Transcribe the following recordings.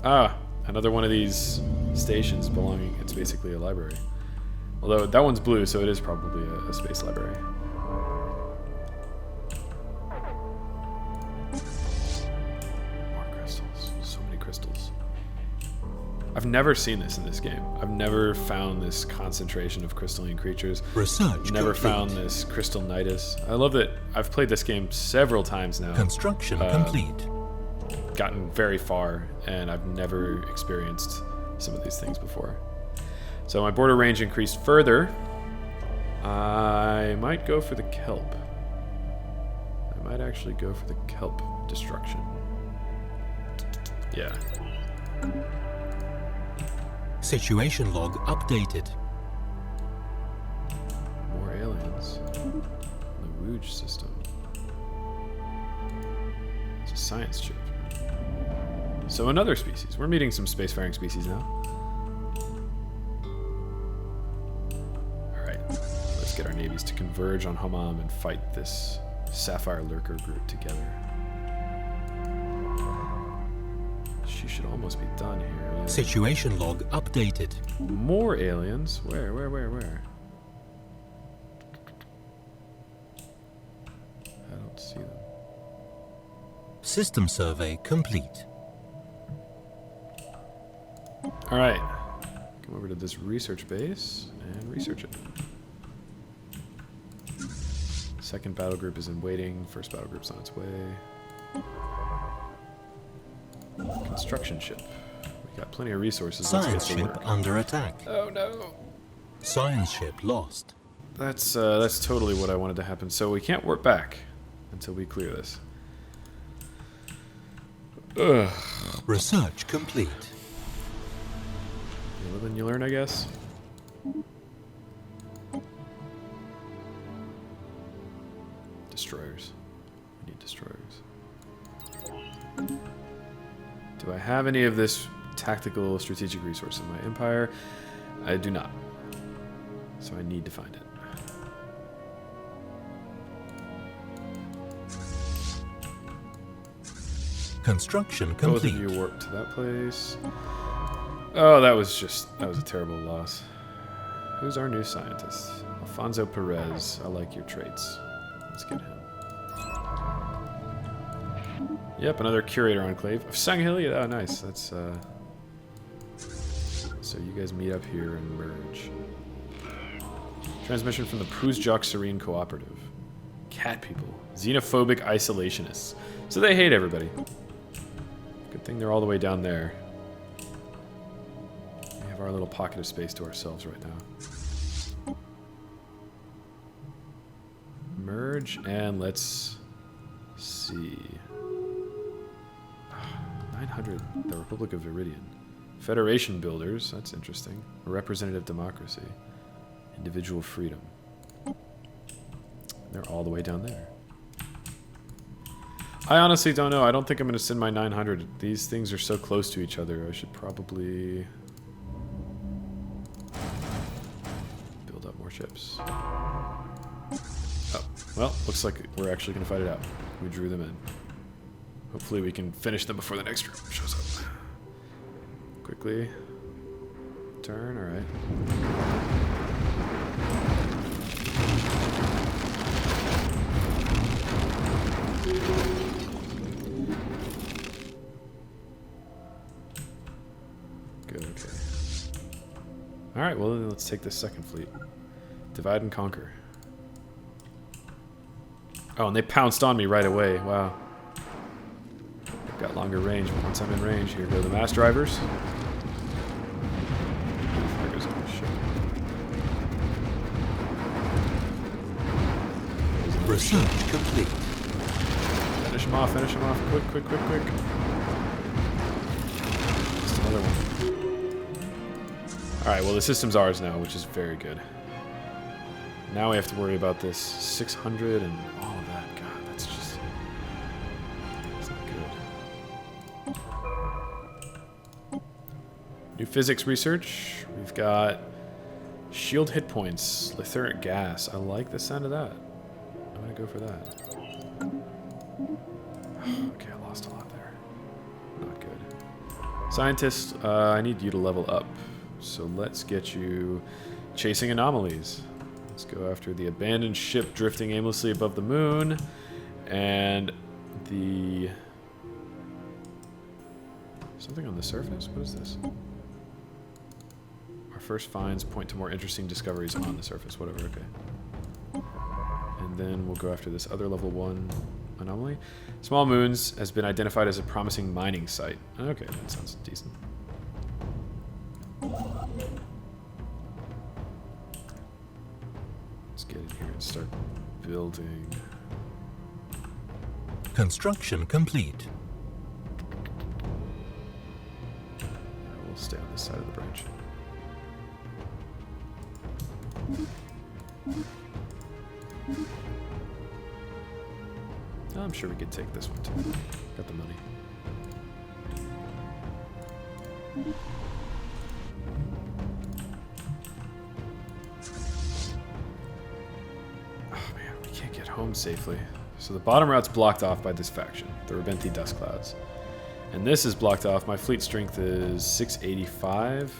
Ah, another one of these stations belonging... It's basically a library. Although that one's blue, so it is probably a space library. More crystals. So many crystals. I've never seen this in this game. I've never found this concentration of crystalline creatures. Research never complete. found this crystal nidus. I love that I've played this game several times now. Construction complete. Gotten very far, and I've never experienced some of these things before. So my border range increased further. I might go for the kelp. I might actually go for the kelp destruction. Yeah. Situation log updated. More aliens. The Rouge system. It's a science chip. So another species. We're meeting some spacefaring species now. Alright. Let's get our navies to converge on Hamam and fight this Sapphire Lurker group together. She should almost be done here. Yeah. Situation log updated. More aliens? Where? I don't see them. System survey complete. Alright. Come over to this research base and research it. Second battle group is in waiting. First battle group's on its way. Construction ship. We got plenty of resources. Science ship under attack. Oh no. Science ship lost. That's totally what I wanted to happen. So we can't warp back until we clear this. Ugh. Research complete. You live and you learn, I guess. Destroyers. We need destroyers. Do I have any of this tactical strategic resource in my empire? I do not. So I need to find it. Construction Both complete. of you warp to that place. Oh, that was a terrible loss. Who's our new scientist? Alfonso Perez. I like your traits. Let's get him. Yep, another curator enclave of Sangheili. Oh, nice. That's so you guys meet up here and merge. Transmission from the Puzjok Serene Cooperative. Cat people. Xenophobic isolationists. So they hate everybody. Good thing they're all the way down there. We have our little pocket of space to ourselves right now. Merge and let's see. 900. The Republic of Viridian. Federation builders. That's interesting. Representative democracy. Individual freedom. They're all the way down there. I honestly don't know. I don't think I'm going to send my 900. These things are so close to each other. I should probably build up more ships. Oh, well, looks like we're actually going to fight it out. We drew them in. Hopefully we can finish them before the next group shows up. Quickly. Turn, alright. Good, okay. Alright, well then let's take this second fleet. Divide and conquer. Oh, and they pounced on me right away. Wow. I've got longer range, but once I'm in range, here go the mass drivers. There goes my ship. Research complete. Finish him off, quick. Just another one. Alright, well the system's ours now, which is very good. Now we have to worry about this 600 and all of that. God, that's just... That's not good. New physics research. We've got shield hit points, letheric gas. I like the sound of that. I'm gonna go for that. Okay, I lost a lot there. Not good. Scientist, I need you to level up. So let's get you chasing anomalies. Let's go after the abandoned ship drifting aimlessly above the moon. And the... something on the surface? What is this? Our first finds point to more interesting discoveries on the surface. Whatever, okay. And then we'll go after this other level 1 anomaly. Small Moons has been identified as a promising mining site. Okay, that sounds decent. Let's get in here and start building. Construction complete. We'll stay on this side of the branch. I'm sure we could take this one too. Got the money. Oh man, we can't get home safely. So the bottom route's blocked off by this faction, the Rebenti Dust Clouds. And this is blocked off. My fleet strength is 685,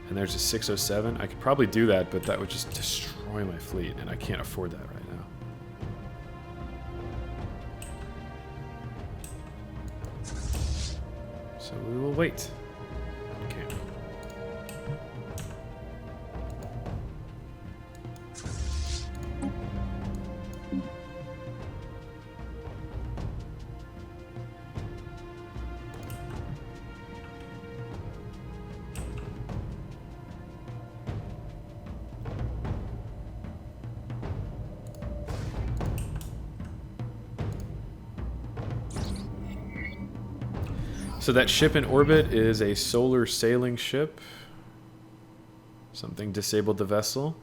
and there's a 607. I could probably do that, but that would just destroy my fleet, and I can't afford that right now. So we will wait. Okay. So that ship in orbit is a solar sailing ship. Something disabled the vessel.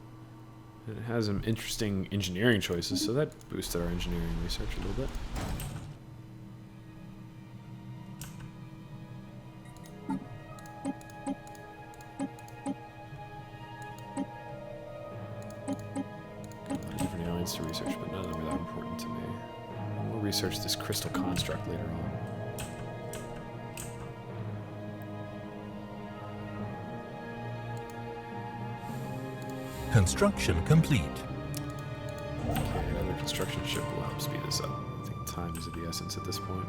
And it has some interesting engineering choices, so that boosted our engineering research a little bit. A lot of different aliens to research, but none of them are that important to me. We'll research this crystal construct later on. Construction complete. Okay, another construction ship will help speed this up. I think time is of the essence at this point.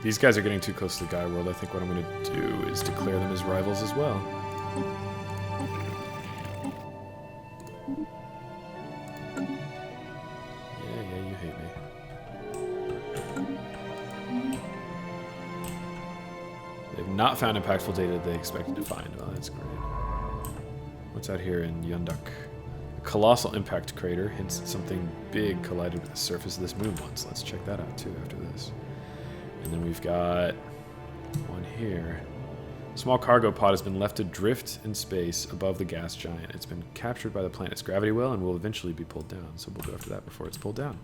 These guys are getting too close to the Gaia world. I think what I'm going to do is declare them as rivals as well. Yeah, you hate me. They've not found impactful data they expected to find. Well, that's great. What's out here in Yunduk? A colossal impact crater hints that something big collided with the surface of this moon once. Let's check that out too after this. And then we've got one here. A small cargo pod has been left to drift in space above the gas giant. It's been captured by the planet's gravity well and will eventually be pulled down. So we'll go after that before it's pulled down.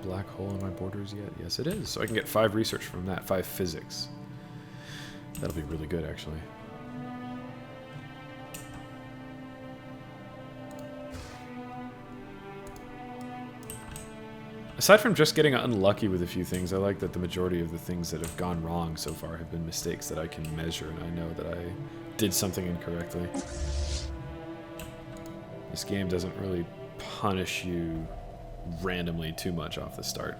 Black hole in my borders yet? Yes, it is. So I can get 5 research from that, 5 physics. That'll be really good, actually. Aside from just getting unlucky with a few things, I like that the majority of the things that have gone wrong so far have been mistakes that I can measure, and I know that I did something incorrectly. This game doesn't really punish you randomly too much off the start.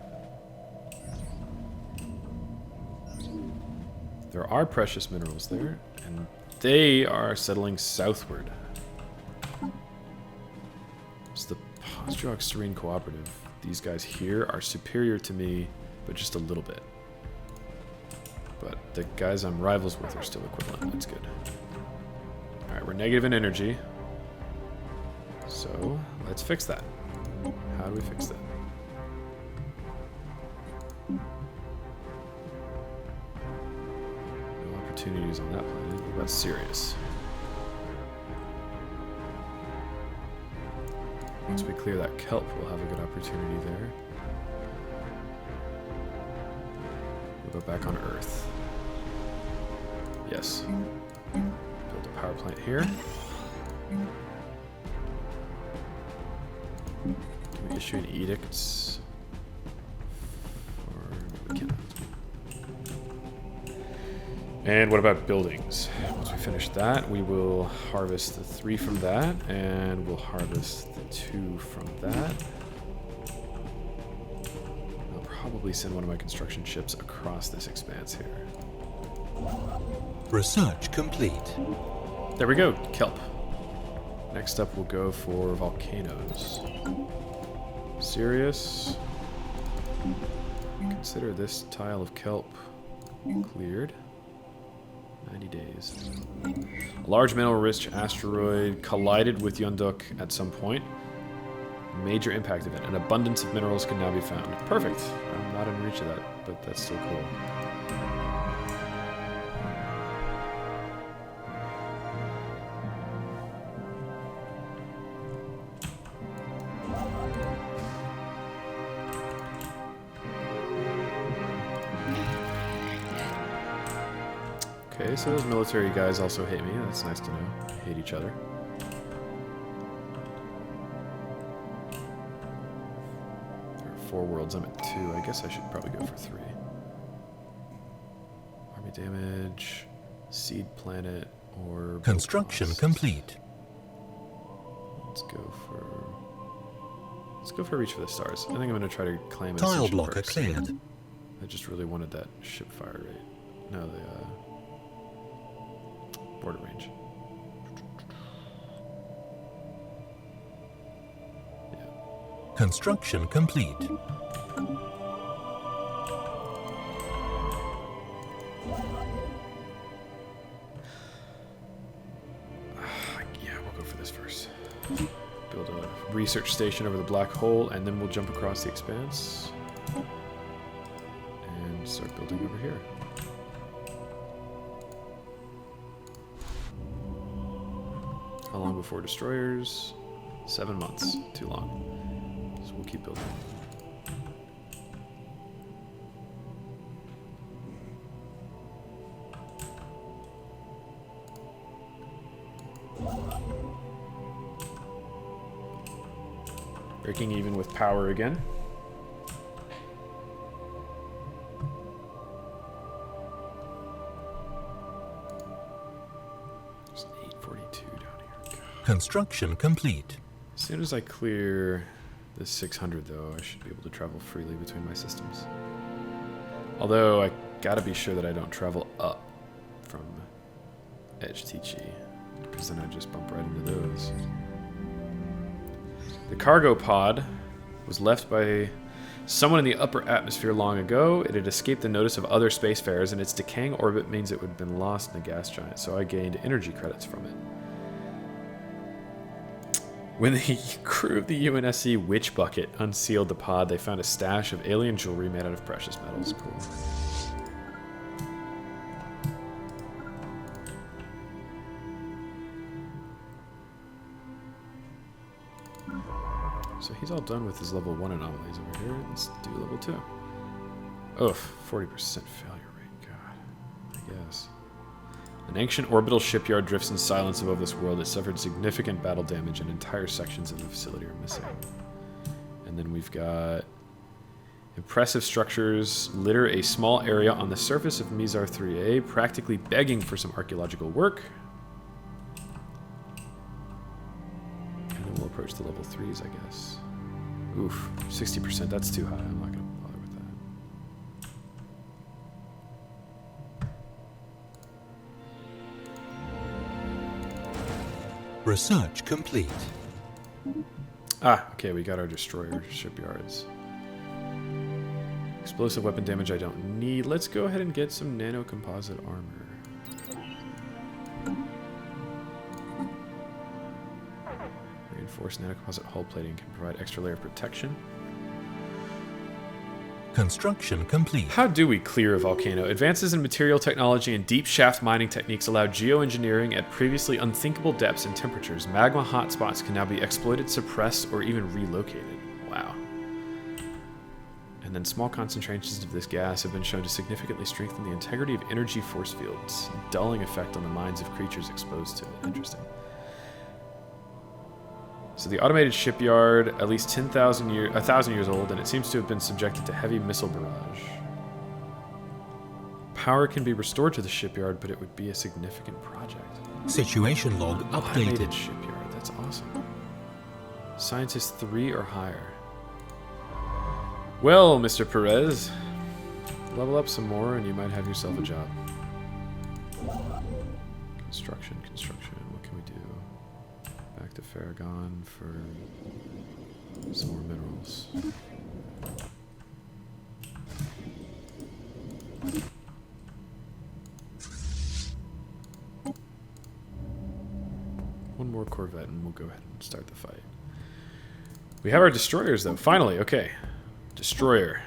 There are precious minerals there, and they are settling southward. It's the Pozdrok Serene Cooperative. These guys here are superior to me, but just a little bit. But the guys I'm rivals with are still equivalent. That's good. Alright, we're negative in energy. So, let's fix that. How do we fix that? opportunities on that planet. What about Sirius? Once we clear that kelp, we'll have a good opportunity there. We'll go back on Earth. Yes. Build a power plant here. Can we issue an edict? Or we cannot. And what about buildings? Once we finish that, we will harvest the 3 from that, and we'll harvest the 2 from that. I'll probably send one of my construction ships across this expanse here. Research complete. There we go, kelp. Next up, we'll go for volcanoes. Sirius. Consider this tile of kelp cleared. 90 days. A large mineral-rich asteroid collided with Yunduk at some point. Major impact event. An abundance of minerals can now be found. Perfect. I'm not in reach of that, but that's still cool. Okay, so those military guys also hate me. That's nice to know. They hate each other. There are 4 worlds. I'm at 2. I guess I should probably go for 3. Army damage, seed planet, or Construction complete. Let's go for reach for the stars. I think I'm going to try to claim an Tile ascension blocker perk. cleared. I just really wanted that ship fire rate. No, the border range. Yeah. Construction complete. Yeah, we'll go for this first. Build a research station over the black hole, and then we'll jump across the expanse and start building over here. How long before destroyers? 7 months. Too long. So we'll keep building. Breaking even with power again. There's 842 down here. God. Construction complete. As soon as I clear this 600, though, I should be able to travel freely between my systems. Although I gotta be sure that I don't travel up from Edge TG, because then I just bump right into those. The cargo pod was left by someone in the upper atmosphere long ago. It had escaped the notice of other spacefarers, and its decaying orbit means it would have been lost in a gas giant, so I gained energy credits from it. When the crew of the UNSC Witch Bucket unsealed the pod, they found a stash of alien jewelry made out of precious metals. Cool. So he's all done with his level 1 anomalies over here. Let's do level 2. Oof, 40% failure rate. God, I guess. An ancient orbital shipyard drifts in silence above this world. It suffered significant battle damage, and entire sections of the facility are missing. And then we've got impressive structures litter a small area on the surface of Mizar 3A, practically begging for some archaeological work. And then we'll approach the level 3s, I guess. Oof, 60%. That's too high. I'm not going to bother with that. Research complete. Ah, okay, we got our destroyer shipyards. Explosive weapon damage I don't need. Let's go ahead and get some nano-composite armor. Reinforced nano-composite hull plating can provide extra layer of protection. Construction complete. How do we clear a volcano? Advances in material technology and deep shaft mining techniques allow geoengineering at previously unthinkable depths and temperatures. Magma hotspots can now be exploited, suppressed, or even relocated. Wow. And then small concentrations of this gas have been shown to significantly strengthen the integrity of energy force fields, dulling effect on the minds of creatures exposed to it. Interesting. So the automated shipyard, at least 1,000 years old, and it seems to have been subjected to heavy missile barrage. Power can be restored to the shipyard, but it would be a significant project. Situation log Automated updated. shipyard, that's awesome. Scientist 3 or higher. Well, Mr. Perez, level up some more and you might have yourself a job. Construction. What can we do? Back to Farragon for some more minerals. One more Corvette and we'll go ahead and start the fight. We have our destroyers though, finally, okay. Destroyer.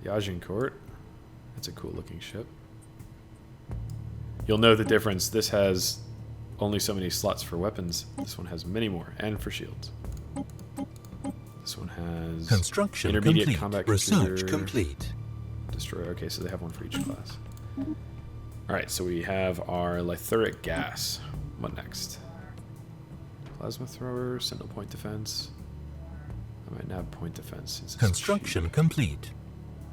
Yajincourt. That's a cool looking ship. You'll know the difference. This has only so many slots for weapons. This one has many more, and for shields. This one has Construction intermediate complete. combat Research cruiser, complete. destroyer. Okay, so they have one for each class. Alright, so we have our Lythuric gas. What next? Plasma thrower, sentinel point defense. I might nab point defense. Since it's Construction cheap. complete.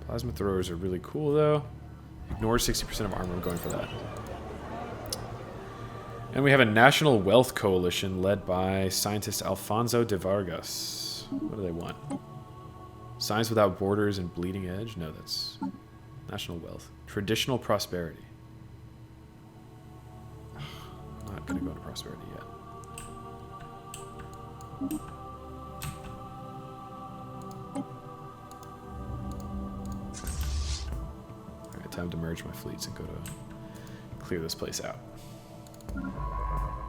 Plasma throwers are really cool though. Ignore 60% of armor, I'm going for that. And we have a national wealth coalition led by scientist Alfonso de Vargas. What do they want? Science without borders and bleeding edge? No, that's national wealth. Traditional prosperity. I'm not going to go into prosperity yet. Alright, time to merge my fleets and go to clear this place out.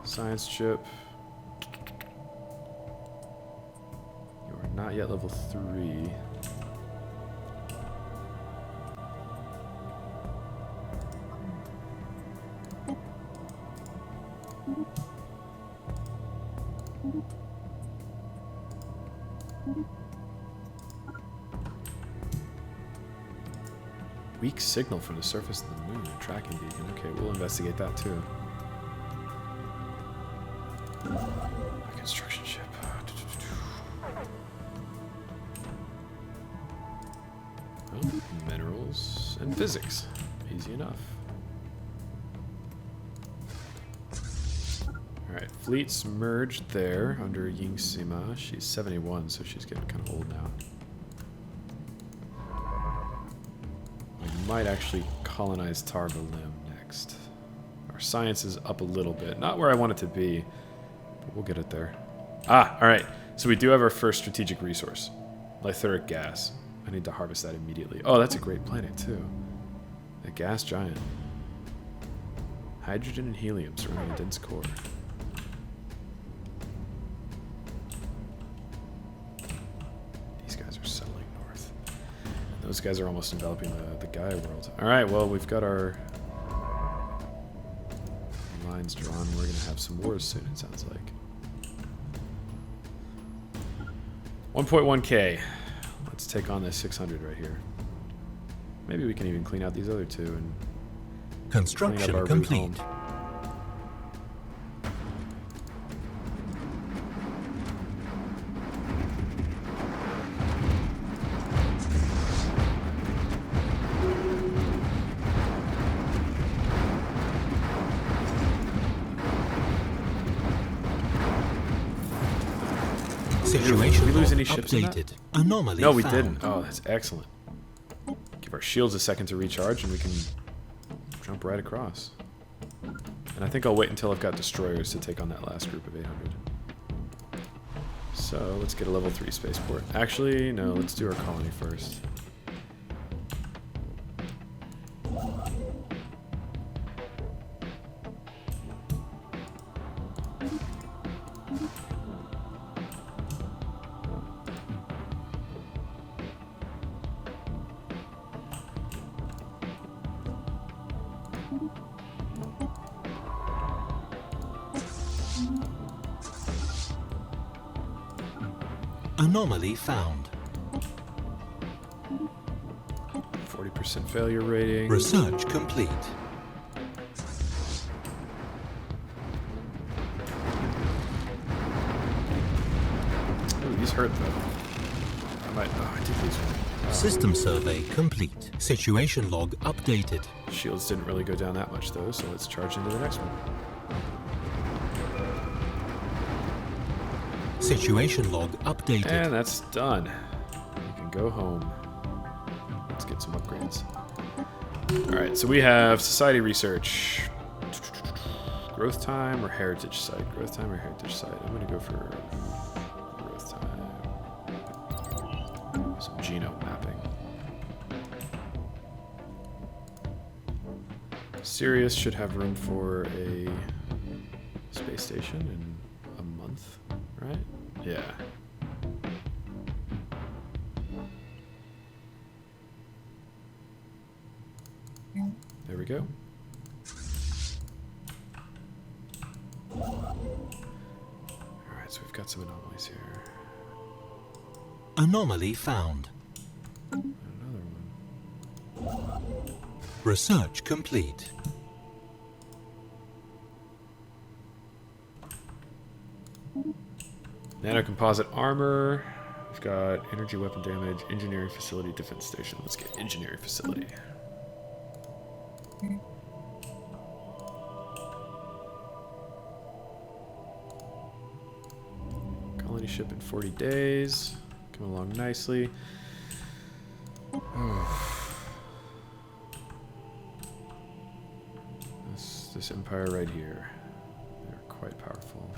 Science chip. You are not yet level 3. Weak signal from the surface of the moon. A tracking beacon. Okay, we'll investigate that too. A construction ship. Well, minerals and physics. Easy enough. Alright, fleets merged there under Ying Sima. She's 71, so she's getting kind of old now. We might actually colonize Tarva Lim next. Our science is up a little bit. Not where I want it to be, but we'll get it there. Ah, alright. So we do have our first strategic resource. Lythuric gas. I need to harvest that immediately. Oh, that's a great planet, too. A gas giant. Hydrogen and helium surrounding a dense core. These guys are settling north. And those guys are almost enveloping the Gaia world. Alright, well, we've got our lines drawn. We're going to have some wars soon, it sounds like. 1.1k. Let's take on this 600 right here. Maybe we can even clean out these other two and Construction clean up our complete. route home. Situation Did we lose log any ships in that? updated. Anomaly No, we found. didn't. Oh, that's excellent. Give our shields a second to recharge and we can jump right across. And I think I'll wait until I've got destroyers to take on that last group of 800. So, let's get a level 3 spaceport. Actually, no, let's do our colony first. Anomaly found. 40% failure rating. Research complete. Ooh, these hurt though. I might. Oh, I did lose one. System survey complete. Situation log updated. Shields didn't really go down that much though, so let's charge into the next one. Situation log updated. And that's done. You can go home. Let's get some upgrades. Alright, so we have society research. Growth time or heritage site? Growth time or heritage site? I'm going to go for growth time. Some genome mapping. Sirius should have room for a space station in a month, right? Yeah. There we go. Alright, so we've got some anomalies here. Anomaly found. Another one. Research complete. Nanocomposite armor. We've got energy weapon damage, engineering facility, defense station. Let's get engineering facility. Colony ship in 40 days. Coming along nicely. This empire right here. They're quite powerful.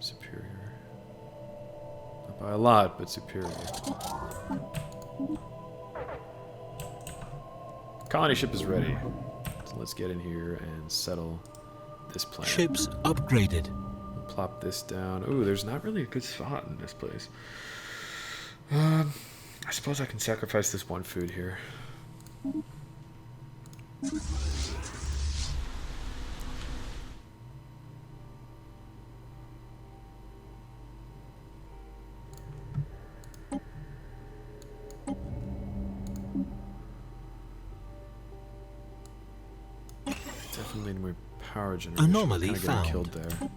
Superior. Not by a lot, but superior. Colony ship is ready. So let's get in here and settle this planet. Ships upgraded. We'll plop this down. Ooh, there's not really a good spot in this place. I suppose I can sacrifice this one food here. Definitely more power generation. Anomaly Kinda found. getting killed there.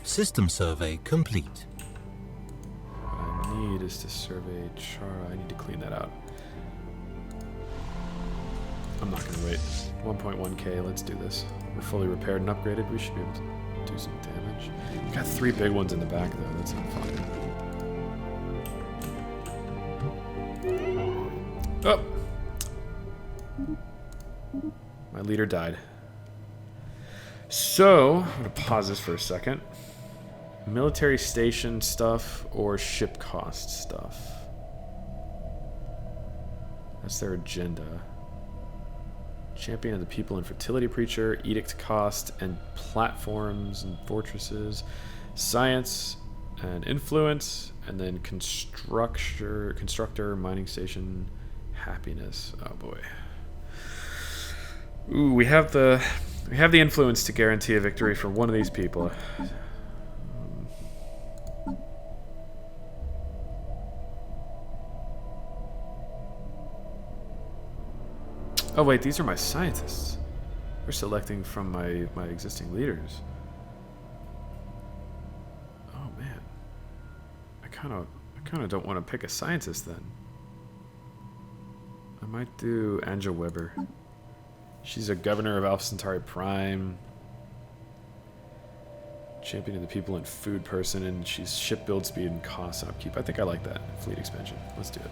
System survey complete. What I need is to survey Chara. I need to clean that out. I'm not gonna wait. 1.1k, let's do this. We're fully repaired and upgraded. We should be able to do some damage. We've got 3 big ones in the back though, that's not fun. Oh! My leader died. So, I'm gonna pause this for a second. Military station stuff or ship cost stuff. That's their agenda. Champion of the people and fertility preacher, edict cost and platforms and fortresses, science and influence, and then constructor, mining station, happiness. Oh boy. Ooh, we have the influence to guarantee a victory for one of these people. Oh wait, these are my scientists. We're selecting from my existing leaders. Oh man. I kind of don't want to pick a scientist then. I might do Anja Weber. She's a governor of Alpha Centauri Prime. Champion of the people and food person, and she's ship build speed and cost and upkeep. I think I like that. Fleet expansion. Let's do it.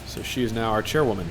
So she is now our chairwoman.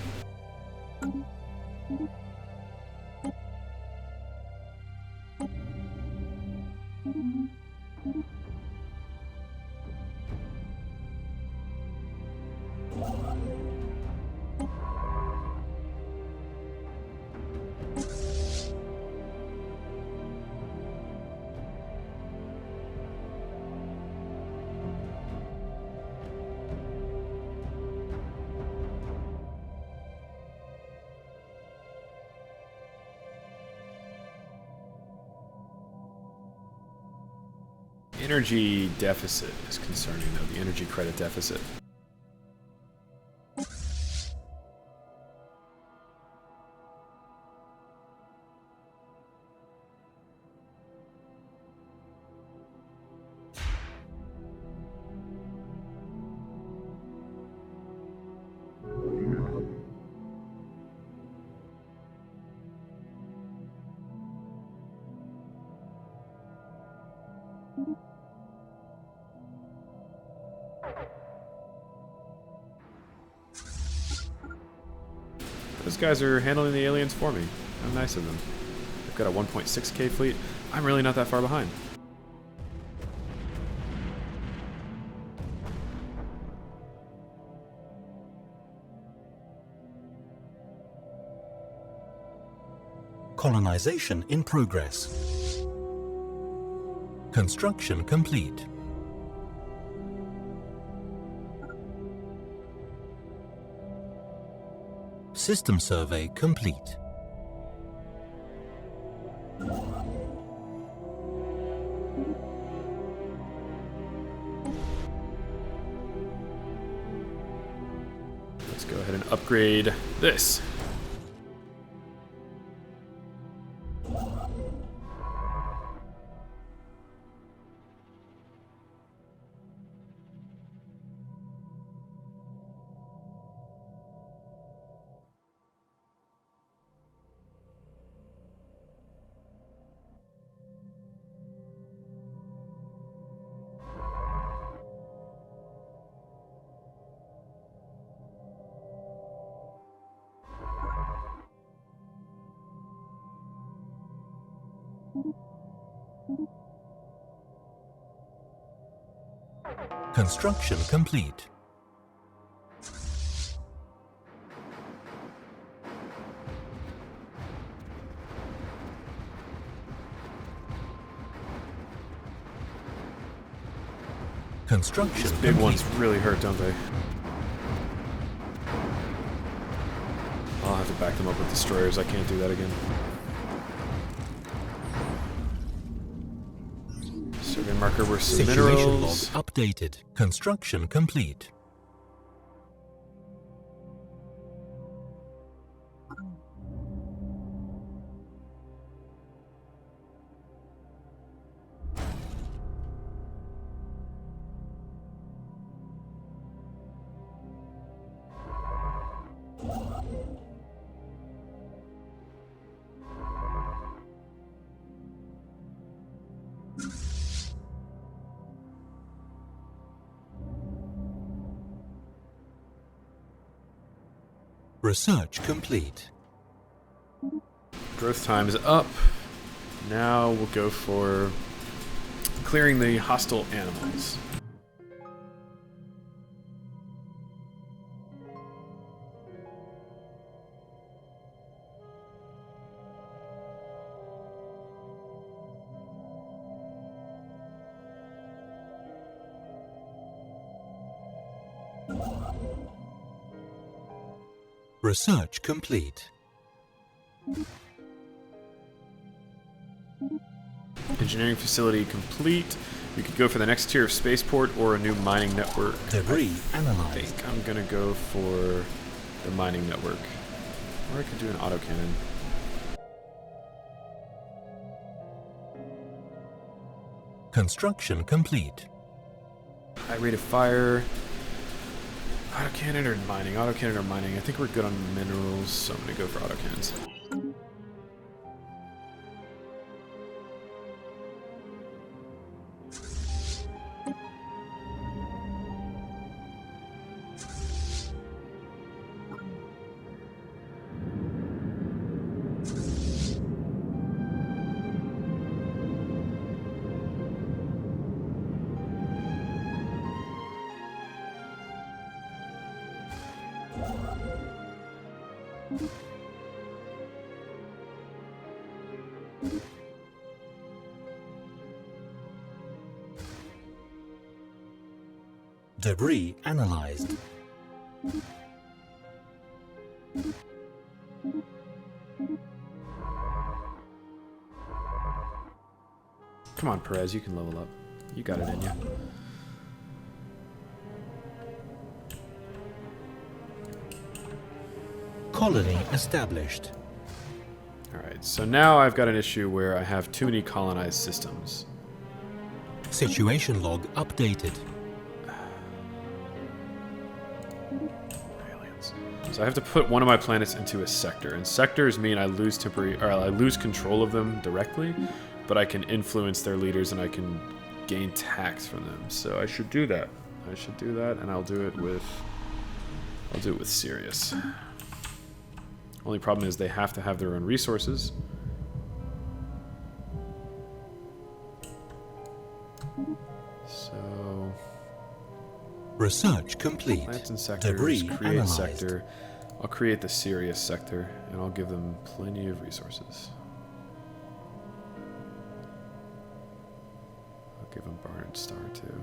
energy deficit is concerning, though. The energy credit deficit. Those guys are handling the aliens for me. How nice of them. They've got a 1.6K fleet. I'm really not that far behind. Colonization in progress. Construction complete. System survey complete. Let's go ahead and upgrade this. Construction complete. Construction These big complete. ones really hurt, don't they? I'll have to back them up with destroyers. I can't do that again. Survey marker, we're some Situation log minerals. updated. Construction complete. Research complete. Growth time is up. Now we'll go for clearing the hostile animals. Research complete. Engineering facility complete. We could go for the next tier of spaceport or a new mining network. Debris I analyzed. think I'm gonna go for the mining network. Or I could do an autocannon. Construction complete. High rate of fire. Autocannon or mining? Autocannon or mining? I think we're good on minerals, so I'm gonna go for autocannons. Debris analyzed. Come on, Perez, you can level up. You got it in you. Colony established. Alright, so now I've got an issue where I have too many colonized systems. Situation log updated. Aliens. So I have to put one of my planets into a sector, and sectors mean I lose I lose control of them directly, but I can influence their leaders and I can gain tax from them. So I should do that. I should do that, and I'll do it with Sirius. Only problem is they have to have their own resources. So Research complete. plants and sectors, Debris create analyzed. sector. I'll create the Sirius sector, and I'll give them plenty of resources. I'll give them Barnard Star too.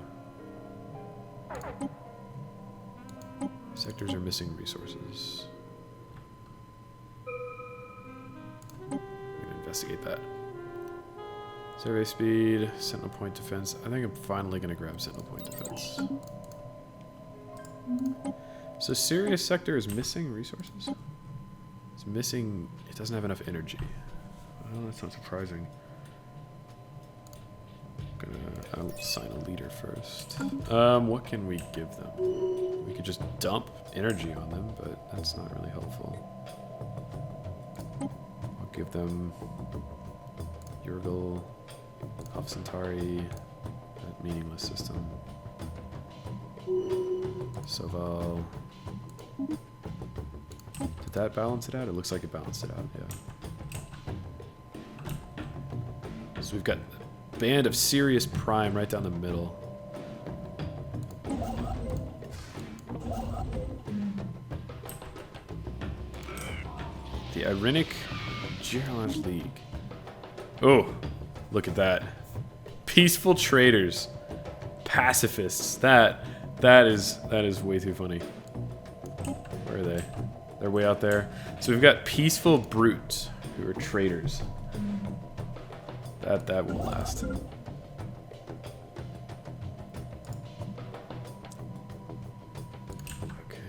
Sectors are missing resources. I'm gonna investigate that. Survey speed, Sentinel Point defense. I think I'm finally gonna grab Sentinel Point defense. So Sirius sector is missing resources? It's missing, it doesn't have enough energy. Well, that's not surprising. I'll assign a leader first. What can we give them? We could just dump energy on them, but that's not really helpful. I'll give them Urgal, Alpha Centauri, that meaningless system. Soval. Did that balance it out? It looks like it balanced it out, yeah. So we've got a band of Sirius Prime right down the middle. The Irenic Geological League. Oh, look at that. Peaceful traders. Pacifists. That is way too funny. Where are they? They're way out there. So we've got peaceful brutes who are traders. That won't last. Okay,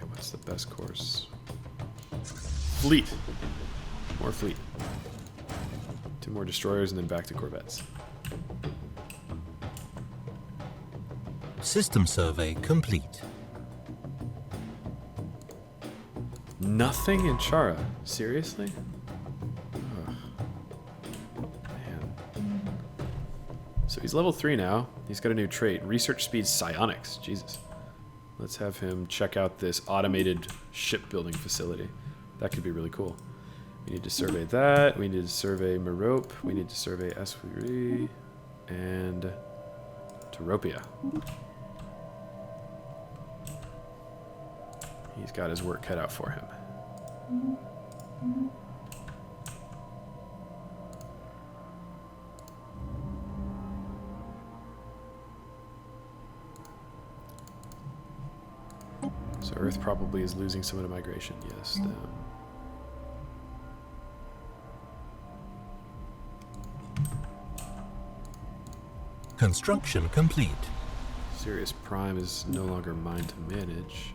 what's the best course? Fleet. More fleet. 2 more destroyers and then back to corvettes. System survey complete. Nothing in Chara. Seriously? Ugh. Man. So he's level 3 now. He's got a new trait. Research speed psionics. Jesus. Let's have him check out this automated shipbuilding facility. That could be really cool. We need to survey that. We need to survey Merope. We need to survey Eswiri and Teropia. He's got his work cut out for him. So Earth probably is losing some of the migration. Yes. Construction complete. Sirius Prime is no longer mine to manage.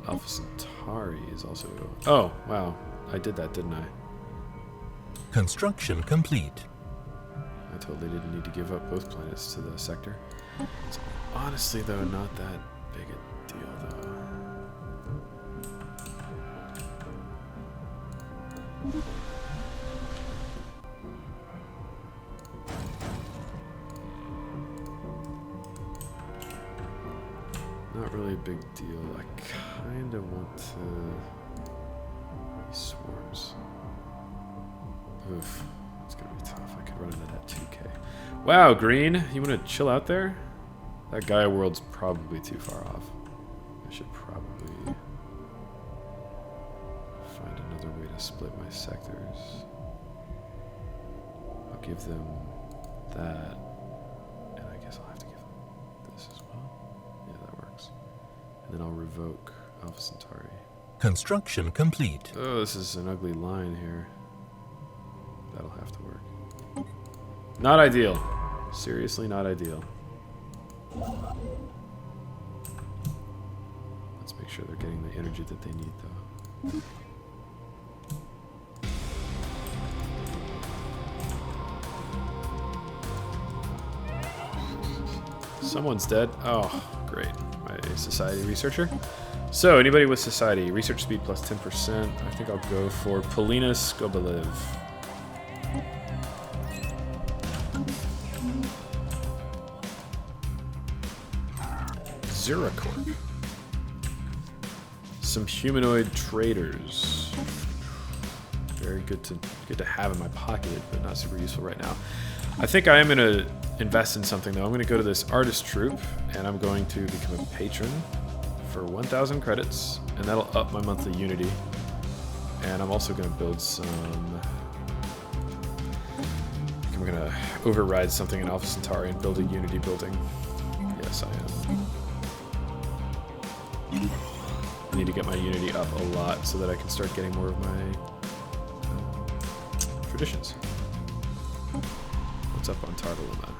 Alpha Centauri is also... Oh, wow. I did that, didn't I? Construction complete. I totally didn't need to give up both planets to the sector. It's honestly, though, not that big a deal, though. Not really a big deal. I kind of want to... These swarms. Oof. It's going to be tough. I could run into that 2K. Wow, Green. You want to chill out there? That Gaia world's probably too far off. I should probably find another way to split my sectors. I'll give them that. And I guess I'll have to give them this as well. Yeah, that works. And then I'll revoke Alpha Centauri. Construction complete. Oh, this is an ugly line here. That'll have to work. Not ideal. Seriously, not ideal. Let's make sure they're getting the energy that they need, though. Someone's dead. Oh, great. My society researcher. So, anybody with society, research speed plus 10%. I think I'll go for Polina Skobelev. Zeracorp. Some humanoid traders. Very good to have in my pocket, but not super useful right now. I think I am going to invest in something, though. I'm going to go to this artist troupe, and I'm going to become a patron for 1,000 credits, and that'll up my monthly Unity. And I'm also going to build some... I'm going to override something in Alpha Centauri and build a Unity building. Yes, I am. I need to get my Unity up a lot so that I can start getting more of my traditions. What's up on Tartaluma?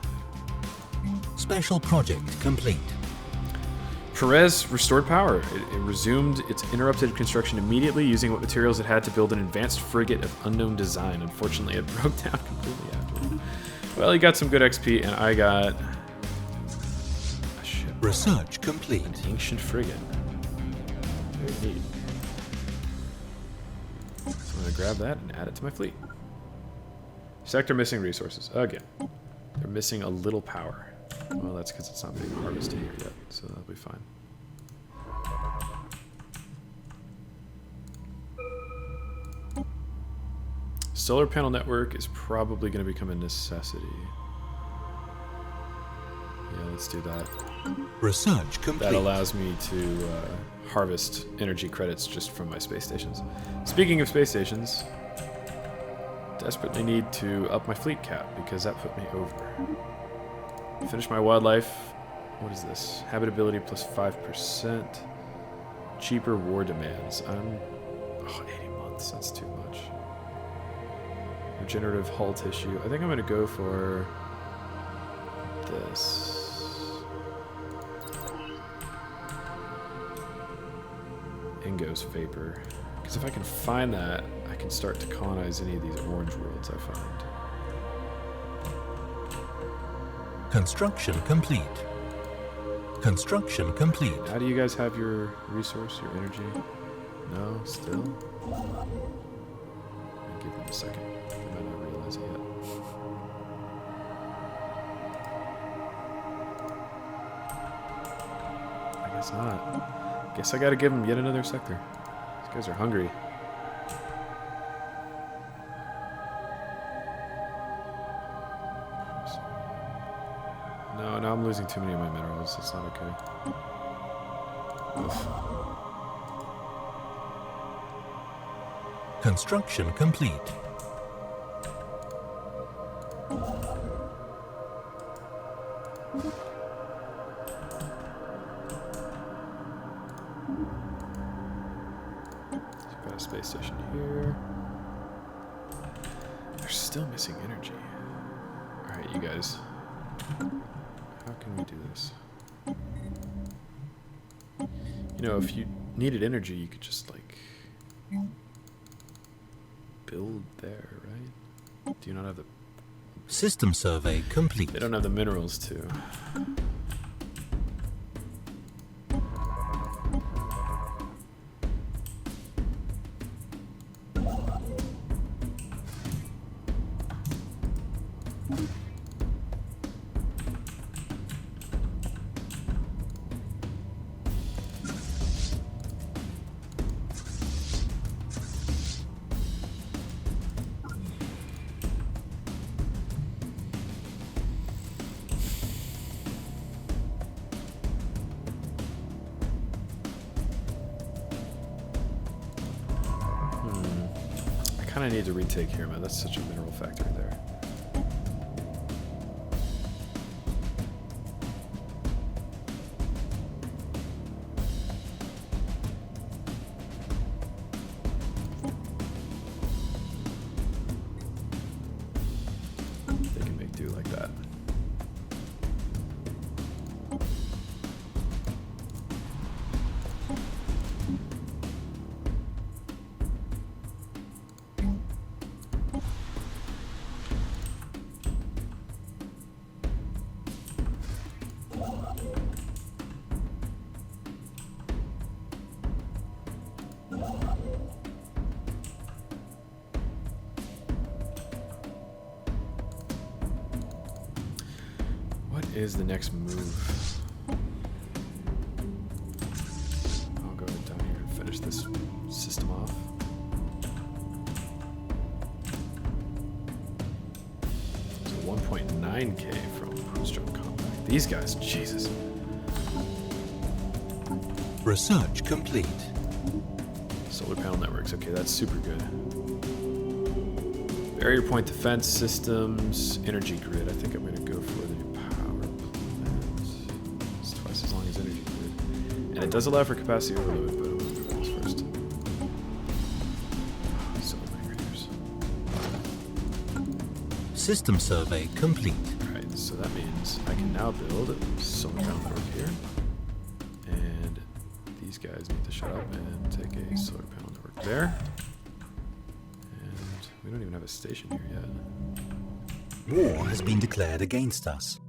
Special project complete. Perez restored power. It resumed its interrupted construction immediately using what materials it had to build an advanced frigate of unknown design. Unfortunately, it broke down completely afterward. Well, he got some good XP, and I got a ship. Research complete. An ancient frigate. Very neat. So I'm going to grab that and add it to my fleet. Sector missing resources. Again. They're missing a little power. Well, that's because it's not being harvested here yet, so that'll be fine. Solar panel network is probably going to become a necessity. Yeah, let's do that. Research complete. That allows me to harvest energy credits just from my space stations. Speaking of space stations, desperately need to up my fleet cap because that put me over. Finish my wildlife. What is this? Habitability plus 5%. Cheaper war demands. 80 months. That's too much. Regenerative hull tissue. I think I'm going to go for this. Ingo's vapor. Because if I can find that, I can start to colonize any of these orange worlds I find. Construction complete. Construction complete. How do you guys have your resource, your energy? No, still? I'll give them a second. They might not realize it yet. I guess not. Guess I gotta give them yet another sector. These guys are hungry. No, I'm losing too many of my minerals. It's not okay. Oof. Construction complete. Got a space station here. They're still missing energy. Alright, you guys. How can we do this? You know, if you needed energy, you could just, like, build there, right? Do you not have the... System survey complete. They don't have the minerals to. I need to retake here, man. That's such a mineral factory there. They can make do like that. is the next move? I'll go down here and finish this system off. So 1.9k from Stroke Compact. These guys, Jesus. Research complete. Solar panel networks. Okay, that's super good. Barrier point defense systems, energy grid. I think I'm going to go for the power plant. It's twice as long as energy grid. And it does allow for capacity overload, but I'm going to do this first. Solar migrators. System survey complete. Alright, so that means I can now build a solar panel network here. And these guys need to shut up and take a solar panel network there. We don't even have a station here yet. War has been declared against us.